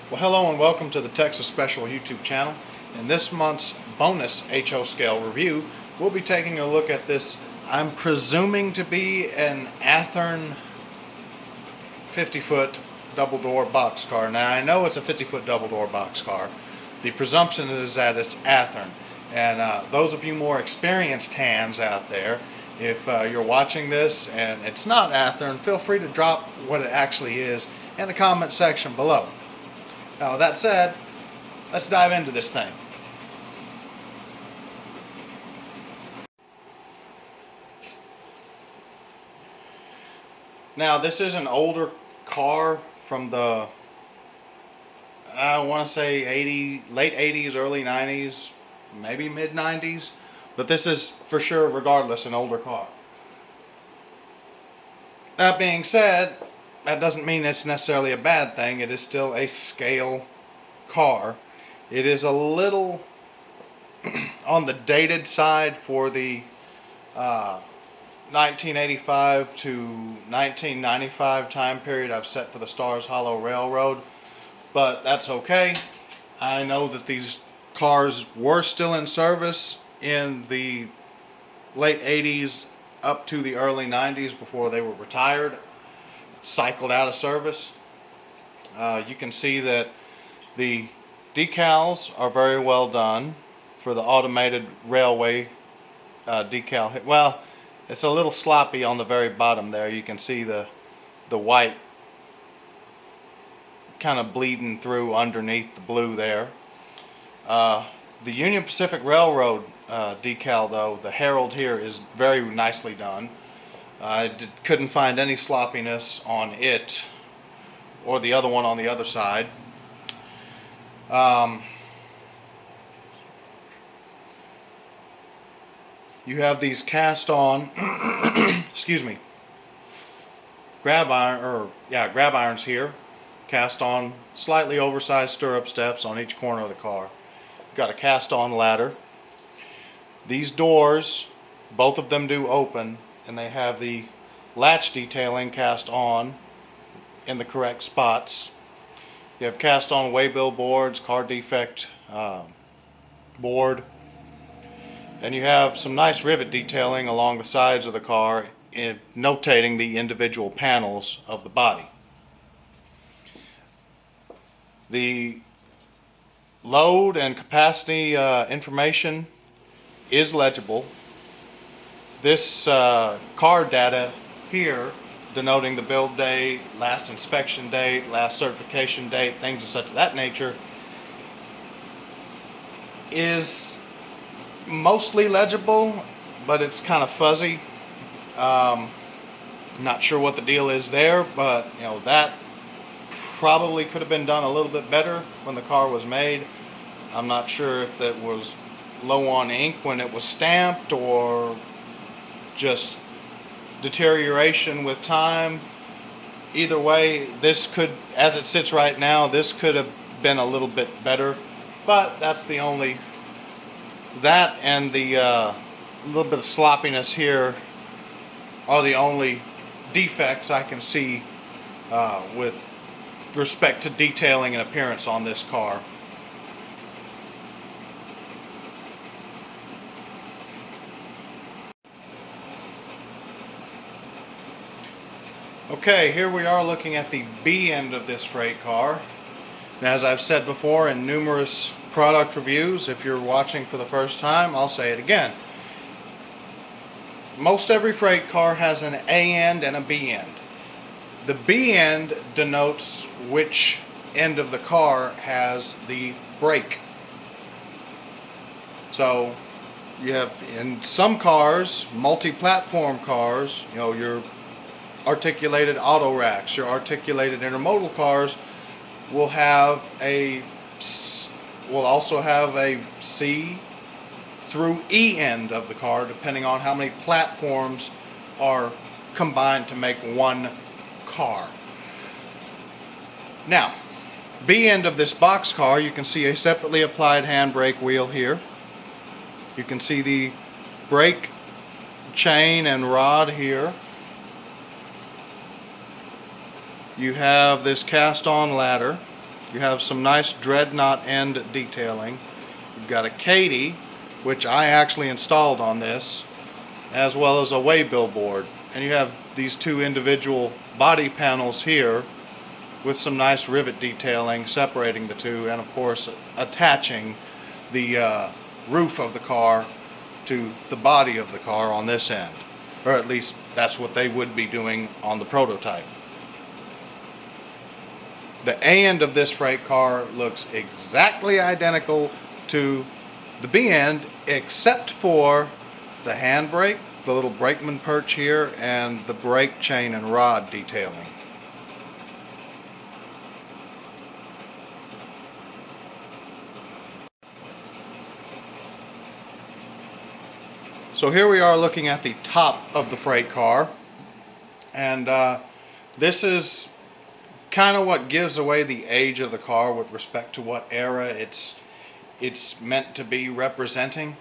Well, hello and welcome to the Texas Special YouTube channel. In this month's bonus HO scale review, we'll be taking a look at this, I'm presuming to be an Athearn 50-foot double door boxcar. Now, I know it's a 50-foot double door boxcar. The presumption is that it's Athearn. And those of you more experienced hands out there, if you're watching this and it's not Athearn, feel free to drop what it actually is in the comment section below. Now, with that said, let's dive into this thing. Now, this is an older car from the, I want to say late 80s, early 90s, maybe mid 90s. But this is for sure, regardless, an older car. That being said, that doesn't mean it's necessarily a bad thing. It is still a scale car. It is a little on the dated side for the 1985 to 1995 time period I've set for the Stars Hollow Railroad, but that's okay. I know that these cars were still in service in the late 80s up to the early 90s before they were retired, cycled out of service. You can see that the decals are very well done for the automated railway decal. Well, it's a little sloppy on the very bottom there. You can see the white kind of bleeding through underneath the blue there. The Union Pacific Railroad decal, though, the Herald here, is very nicely done. I couldn't find any sloppiness on it or the other one on the other side. You have these cast on excuse me, grab irons here, cast on slightly oversized stirrup steps on each corner of the car. You've got a cast on ladder. These doors, both of them do open, and they have the latch detailing cast on in the correct spots. You have cast on waybill boards, car defect board, and you have some nice rivet detailing along the sides of the car, notating the individual panels of the body. The load and capacity information is legible. This car data here, denoting the build date, last inspection date, last certification date, things of such of that nature, is mostly legible, but it's kind of fuzzy. Not sure what the deal is there, but you know, that probably could have been done a little bit better when the car was made. I'm not sure if that was low on ink when it was stamped or just deterioration with time. Either way, this could, as it sits right now, this could have been a little bit better, but that's the only, that and the little bit of sloppiness here are the only defects I can see with respect to detailing and appearance on this car. Okay, here we are looking at the B end of this freight car. And as I've said before in numerous product reviews, if you're watching for the first time, I'll say it again. Most every freight car has an A end and a B end. The B end denotes which end of the car has the brake. So you have, in some cars, multi-platform cars, you know, your articulated auto racks, your articulated intermodal cars will also have a C through E end of the car, depending on how many platforms are combined to make one car. Now, B end of this box car, you can see a separately applied handbrake wheel here. You can see the brake chain and rod here. You have this cast on ladder. You have some nice dreadnought end detailing. You've got a Katy, which I actually installed on this, as well as a way billboard. And you have these two individual body panels here with some nice rivet detailing separating the two, and of course attaching the roof of the car to the body of the car on this end. Or at least that's what they would be doing on the prototype. The A end of this freight car looks exactly identical to the B end, except for the handbrake, the little brakeman perch here, and the brake chain and rod detailing. So here we are looking at the top of the freight car, and this is kind of what gives away the age of the car with respect to what era it's meant to be representing.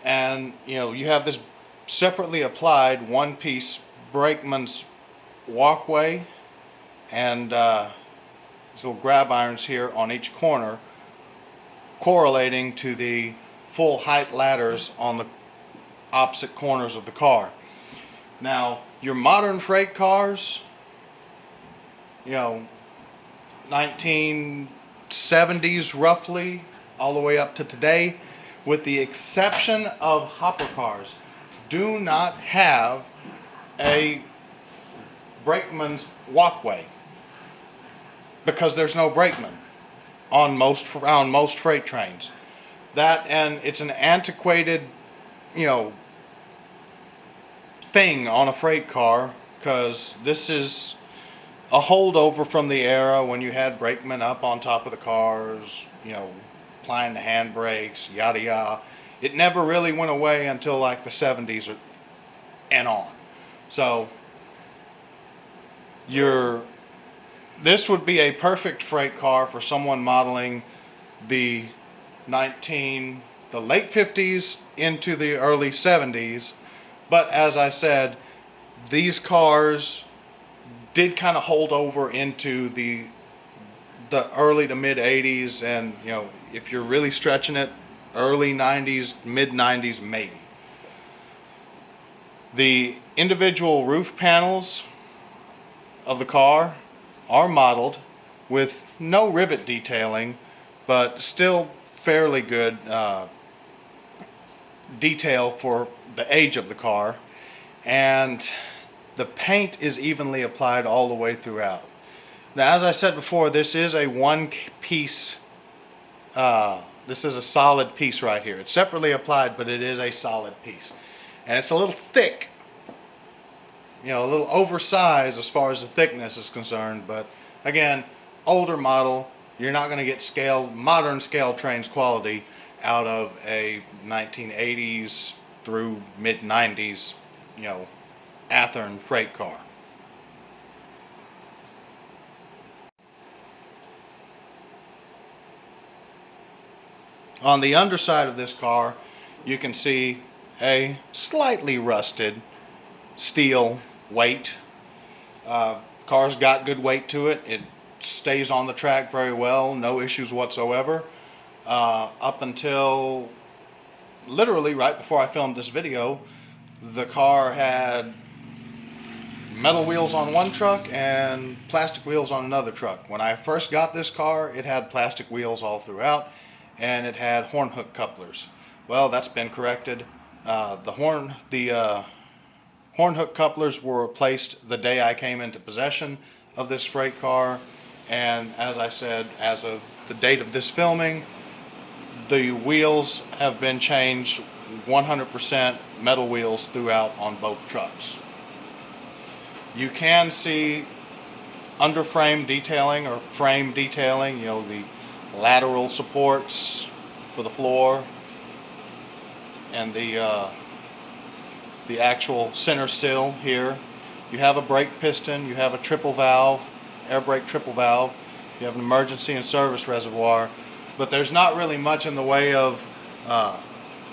And you have this separately applied one-piece brakeman's walkway, and these little grab irons here on each corner correlating to the full height ladders on the opposite corners of the car. Now, your modern freight cars, 1970s roughly, all the way up to today, with the exception of hopper cars, do not have a brakeman's walkway because there's no brakeman on most freight trains. That, and it's an antiquated thing on a freight car, because this is a holdover from the era when you had brakemen up on top of the cars, applying the handbrakes, yada yada. It never really went away until like the 70s and on. So this would be a perfect freight car for someone modeling the late 50s into the early 70s. But as I said, these cars did kind of hold over into the early to mid 80s, and if you're really stretching it, early 90s, mid 90s maybe. The individual roof panels of the car are modeled with no rivet detailing, but still fairly good detail for the age of the car, and the paint is evenly applied all the way throughout. Now, as I said before, this is a one piece, this is a solid piece right here. It's separately applied, but it is a solid piece, and it's a little thick, a little oversized as far as the thickness is concerned. But again, older model, you're not going to get modern scale trains quality out of a 1980s through mid 90s, Athearn freight car. On the underside of this car, you can see a slightly rusted steel weight. Car's got good weight to it. It stays on the track very well, no issues whatsoever. Up until literally right before I filmed this video, the car had metal wheels on one truck and plastic wheels on another truck. When I first got this car, it had plastic wheels all throughout, and it had horn hook couplers. Well, that's been corrected. The horn hook couplers were replaced the day I came into possession of this freight car, and as I said, as of the date of this filming, the wheels have been changed 100% metal wheels throughout on both trucks. You can see underframe detailing or frame detailing, the lateral supports for the floor and the actual center sill here. You have a brake piston, you have a triple valve, air brake triple valve, you have an emergency and service reservoir, but there's not really much in the way of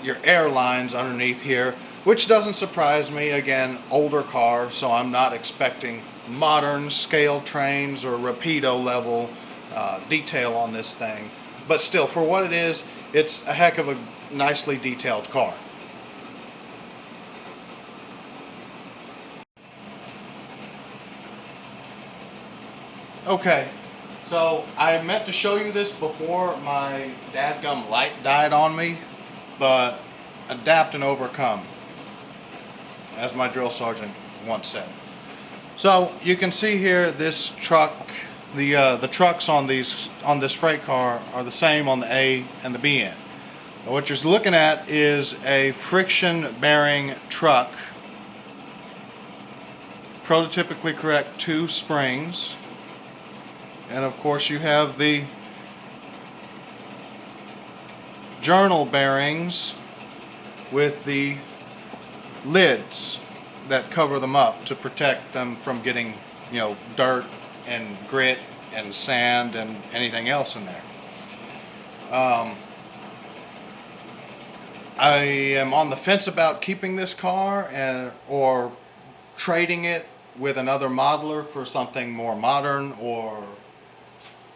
your air lines underneath here, which doesn't surprise me. Again, older car, so I'm not expecting modern scale trains or rapido level detail on this thing, but still, for what it is, it's a heck of a nicely detailed car. Okay, so I meant to show you this before my dadgum light died on me, but adapt and overcome, as my drill sergeant once said. So you can see here this truck, the trucks on this freight car are the same on the A and the B end. What you're looking at is a friction bearing truck, prototypically correct 2 springs, and of course you have the journal bearings with the lids that cover them up to protect them from getting, you know, dirt and grit and sand and anything else in there. I am on the fence about keeping this car or trading it with another modeler for something more modern, or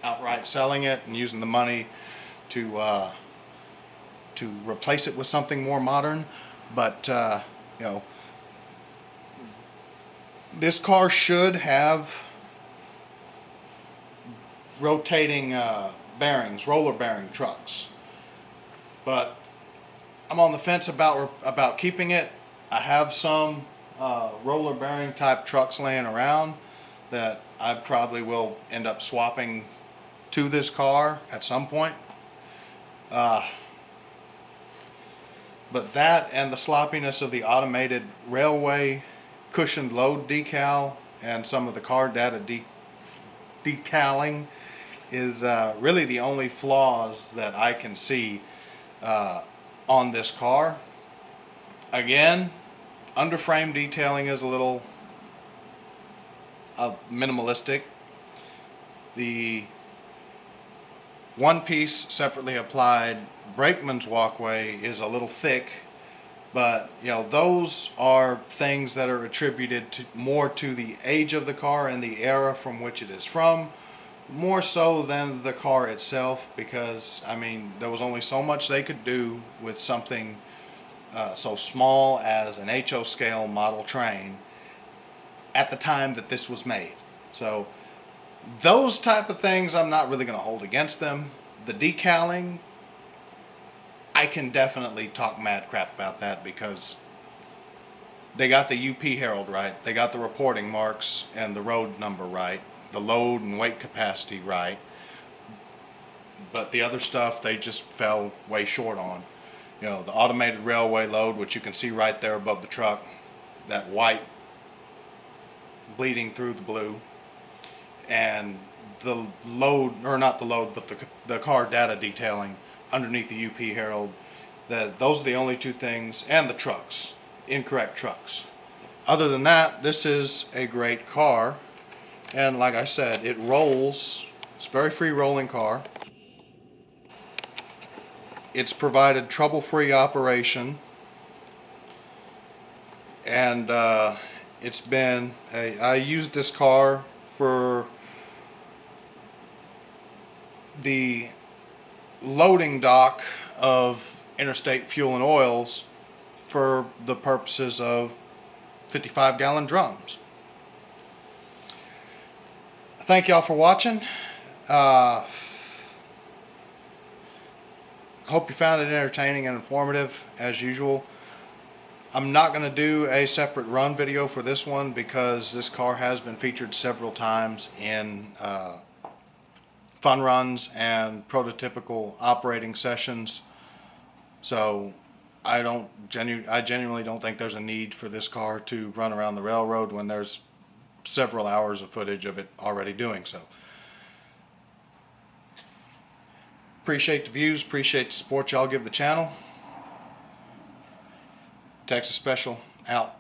outright selling it and using the money to replace it with something more modern. But you know, this car should have rotating bearings, roller bearing trucks, but I'm on the fence about keeping it. I have some roller bearing type trucks laying around that I probably will end up swapping to this car at some point. But that and the sloppiness of the automated railway cushioned load decal and some of the car data decaling is really the only flaws that I can see on this car. Again, underframe detailing is a little minimalistic. The one piece separately applied brakeman's walkway is a little thick, but you know, those are things that are attributed to more to the age of the car and the era from which it is from, more so than the car itself, because I mean, there was only so much they could do with something so small as an HO scale model train at the time that this was made. So those type of things I'm not really going to hold against them. The decaling, I can definitely talk mad crap about that, because they got the UP Herald right, they got the reporting marks and the road number right, the load and weight capacity right, but the other stuff they just fell way short on. You know, the automated railway load, which you can see right there above the truck, that white bleeding through the blue, and the load, or not the load, but the car data detailing underneath the UP Herald, those are the only 2 things, and the trucks, incorrect trucks. Other than that, this is a great car, and like I said, it rolls. It's a very free rolling car. It's provided trouble-free operation, and it's been I used this car for the loading dock of Interstate Fuel and Oils for the purposes of 55-gallon drums. Thank y'all for watching. I hope you found it entertaining and informative as usual. I'm not going to do a separate run video for this one, because this car has been featured several times in fun runs and prototypical operating sessions. So I genuinely don't think there's a need for this car to run around the railroad when there's several hours of footage of it already doing so. Appreciate the views, appreciate the support y'all give the channel. Texas Special out.